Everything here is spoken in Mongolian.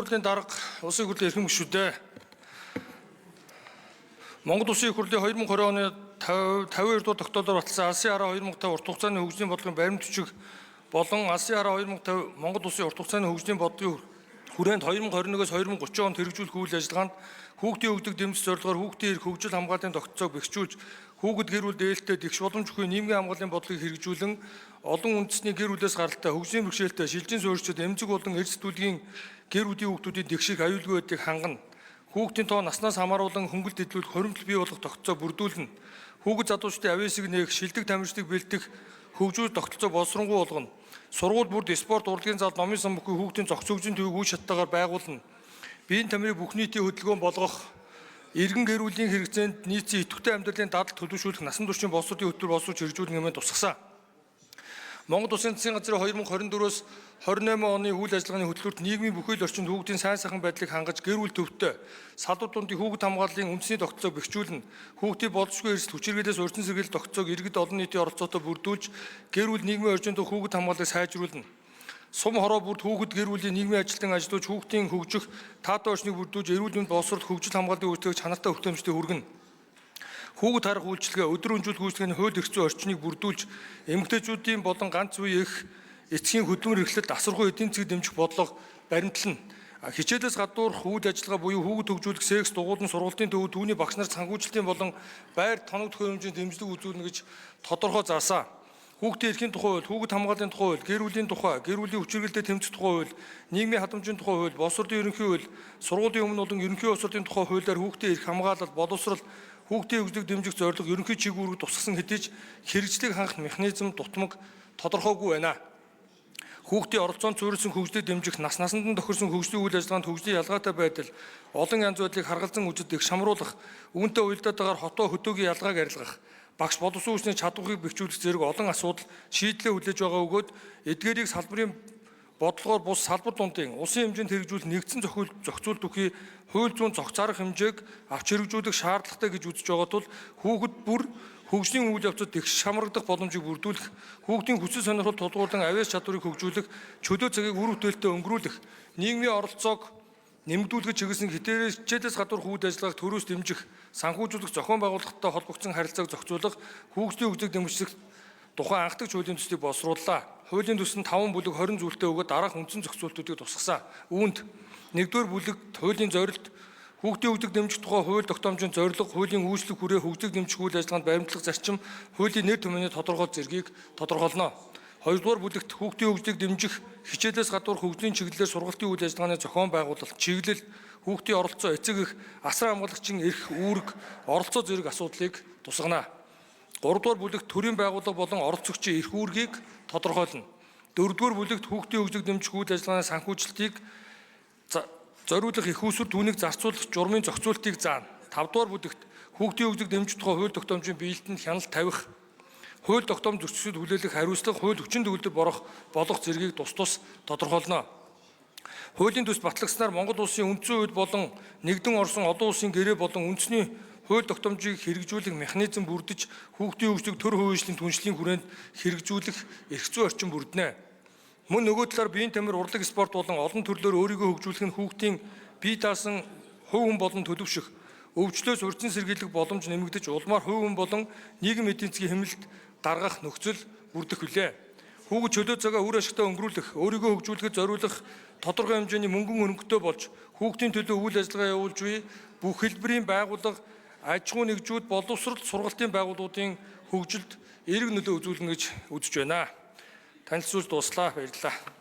Хурлын дарга улсын хурлын эрхэм гишүүдээ Монгол Улсын их хурлын 2020 оны 52 дугаар тогтоолоор батлсан Алсын хараа 2050 урт хугацааны хөгжлийн бодлогын баримт бичиг болон Алсын хараа 2050 Монгол Улсын урт хугацааны хөгжлийн бодлогын хүрээнд 2021-с 2030 онд хэрэгжүүлэх үйл ажиллагаанд хүүхдийн өгдөг дэмжих зорилгоор хүүхдийн эрх хөгжил хамгааллын тогтолцоог бэхжүүлж хүүхэд гэр бүл дээлтэй тэгш боломжгүй нийгмийн хамгааллын бодлогыг хэрэгжүүлэн олон үндэсний гэр бүлээс гаралтай хөгжлийн бэрхшээлтэй шилжин суурьчид эмзэг болон эрс дүүлгийн гэр бүлийн хүүхдүүдийн тэгших аюулгүй байдлыг хангана. Хүүхдийн тоо наснаас хамааруулан хөнгөлт хөдөлгөх хоримтлал бий болох тогтолцоог бүрдүүлнэ. Хүүхэд залуучдын авьяасыг нээх, шилдэг тамирчдыг бэлдэх, хөгжүүлэх тогтолцоог боловсронгуй болгоно. Сургууль бүрд спорт, урлагийн зал, номын сан бүхий хүүхдийн зохицох хөгжлийн төвийг үе шаттайгаар байгуулна. Биеийн тамирыг бүх нийтийн хөдөлгөөн болгох, иргэн гэр бүлийн хэрэгцээнд нийцсэн идэвхтэй амьдралын дадал төлөвшүүлэх насан туршийн боловсролын хөтөлбөр боловсруулж хэрэгжүүлэх хэмээн тусгасан. Монгол Улсын засгийн газрын 2024-өөс 28 оны үйл ажиллагааны хөтөлбөрт нийгмийн бүхий л орчинд хүүхдийн сайн сайхан байдлыг хангаж гэр бүл төвтэй салбар дундын хүүхэд хамгааллын үндэсний тогтолцоог бэхжүүлнэ. Хүүхдийн боловсролгүй эрсдэл хүчирхийлээс урьдчилан сэргийлэх тогтолцоог иргэд олон нийтийн оролцоотой бүрдүүлж гэр бүл нийгмийн орчинд хүүхэд хамгааллыг сайжруулна. Сум хороо бүрд хүүхэд гэр бүлийн нийгмийн ажилтан ажиллаж хүүхдийн хөгжих таатай орчныг бүрдүүлж эрүүл мэнд боловсрол хөгжил хамгааллын үйлчлэгийг чанартай хүртээмжтэй хүргэнэ. Хүүхэд харах үйлчлэгээ, өдөр өнжүүлэх үйлчлэгээний хууль эрх зүйн орчныг бүрдүүлж эмэгтэйчүүдийн болон ганц үеийн эцгийн хөдөлмөр эрхлэлд асаргүй эдийн засгийг дэмжих бодлого баримтлана. Хичээлээс гадуурх үйл ажиллагаа буюу хүүхэд хөгжүүлэх, секс, дугуйлан, сургалтын төвүүд, түүний багш нар санхүүжилтийн болон байр тоног төхөөрөмжийн дэмжлэг үзүүлнэ гэж тодорхой заасан. Хүүхдийн эрхийн тухай хууль, хүүхэд хамгааллын тухай хууль, гэр бүлийн тухай, гэр бүлийн хүчирхийлэлтэд тэмцэх тухай хууль, нийгмийн хадамжийн тухай хууль, боловсролын ерөнхий хууль, сургуулийн өмнө болон ерөнхий боловсролын тухай хуулиар хүүхдийн эрх хамгаалал, боловсрол, хүүхдийн хөгжлийг дэмжих зорилго, ерөнхий чиглэлүүд тусгасан хэдий ч хэрэгжлийг хангах механизм дутмаг тодорхойгүй байна. Хүүхдийн оролцоонд суурилсан хөгжлийг дэмжих, насанд нь тохирсон хөгжлийн үйл ажиллагаанд хөгжлийн ялгаатай байдал, олон янз байдлыг харгалзан үзэж их шамруулах, үүнтэй уялдаатайгаар хотоо хөдөөгийн ялгааг арилгах, багш боловсон хүчний чадварыг бэхжүүлэх зэрэг олон асуудал шийдлээ хүлээж байгаа бөгөөд эдгээрийг салбарын бодлогоор бус салбар дундын улсын хэмжээнд хэрэгжүүлэх нэгдсэн зохицуулт бүхий хууль зүйн зохиц арга хэмжээг авч хэрэгжүүлэх шаардлагатай гэж үзэж байгаа тул хүүхэд бүр хөгжлийн үйл явцад их шамрагдах боломжийг бүрдүүлэх, хүүхдийн хүсэл сонирхол тулгуурлан авьяас чадварыг хөгжүүлэх, чөлөө цагийг үр бүтээлтэй өнгөрүүлэх, нийгмийн оролцоог нэмэгдүүлэх чиглэсэн хичээлээс гадуур үйл ажиллагааг төрөөс дэмжих, санхүүжүүлэх, зохион байгуулалттай холбогдсон харилцааг зохицуулах, хүүхдийн хөгжлийг дэмжих тухайн анхдагч хуулийн төслийг боловсрууллаа. Хуулийн төсөл нь 5 бүлэг 20 зүйлтэй өгөөд дараах үндсэн зохицуултуудыг тусгасан. Үүнд 1-р бүлэгт хуулийн зорилт, хүүхдийн хөгжлийг дэмжих тухай хууль тогтоомжийн зорилго, хуулийн үйлчлэг хүрээ хөгжлийг дэмжих үйл ажиллагаанд баримтлах зарчим, хуулийн нэр томьёоны тодорхой зэргийг тодорхойлно. 2-р бүлэгт хүүхдийн хөгжлийг дэмжих, хичээлээс гадуур хөгжлийн чиглэлээр сургалтын үйл ажиллагааны зохион байгуулалт, чиглэл, хүүхдийн оролцоо, эцэг эх, асар хамгаалагчийн эрх, үүрэг, оролцоо зэрэг асуудлыг тусгана. 3-р бүлэгт төрийн байгууллага болон оролцогчийн эрх үүргийг тодорхойлно. 4-р бүлэгт хүүхдийн хөгжлийг дэмжих үйл ажиллагааны санхүүжилтийг зориулах их усүр түүнийг зарцуулах журмын зохицуултыг заана. 5-р бүлэгт хүүхдийн хөгжлийг дэмжих тухай хууль тогтоомжийн биелэлтэнд хяналт тавих, хууль тогтоомж зөрчилд хүлээлгэх хариуцлага, хууль хүчин төгөлдөр болох зэргийг тус тодорхойлно. Хуулийн төс батлагдсанаар Монгол улсын үндсэн хууль болон нэгдэн орсон олон улсын гэрээ болон үндэсний хууль тогтоомжийг хэрэгжүүлэх механизм бүрдэж хүүхдийн хөгжлийг төр хувийн түншлэлийн хүрээнд хэрэгжүүлэх эрх зүйн орчин бүрдэнэ. Мөн нөгөө талаар биеийн тамир, урлаг, спорт болон олон төрлөөр өөрийгөө хөгжүүлэх нь хүүхдийн бие даасан хувь хүн болон төлөвшөх, өвчлөөс урьдчилан сэргийлэх боломж нэмэгдэж улмаар хувь хүн болон нийгэм эдийн засгийн хэмнэлд даргах нөхцөл бүрдэх билээ. Хүүхэд чөлөө цагаа үр ашигтай өнгөрүүлэх, өөрийгөө хөгжүүлэхэд зориулах тодорхой хэмжээний мөнгөн хөрөнгөтэй болж хүүхдийн төлөө үйл ажиллагаа явуулж буй бүх хэлбэрийн байгууллага, аж ахуй нэгжүүд, боловсрол, сургалтын байгууллагуудын хөгжилд эерэг нөлөө үзүүлнэ гэж үзэж байна. Танилцуулж дуслаа. Баярлалаа.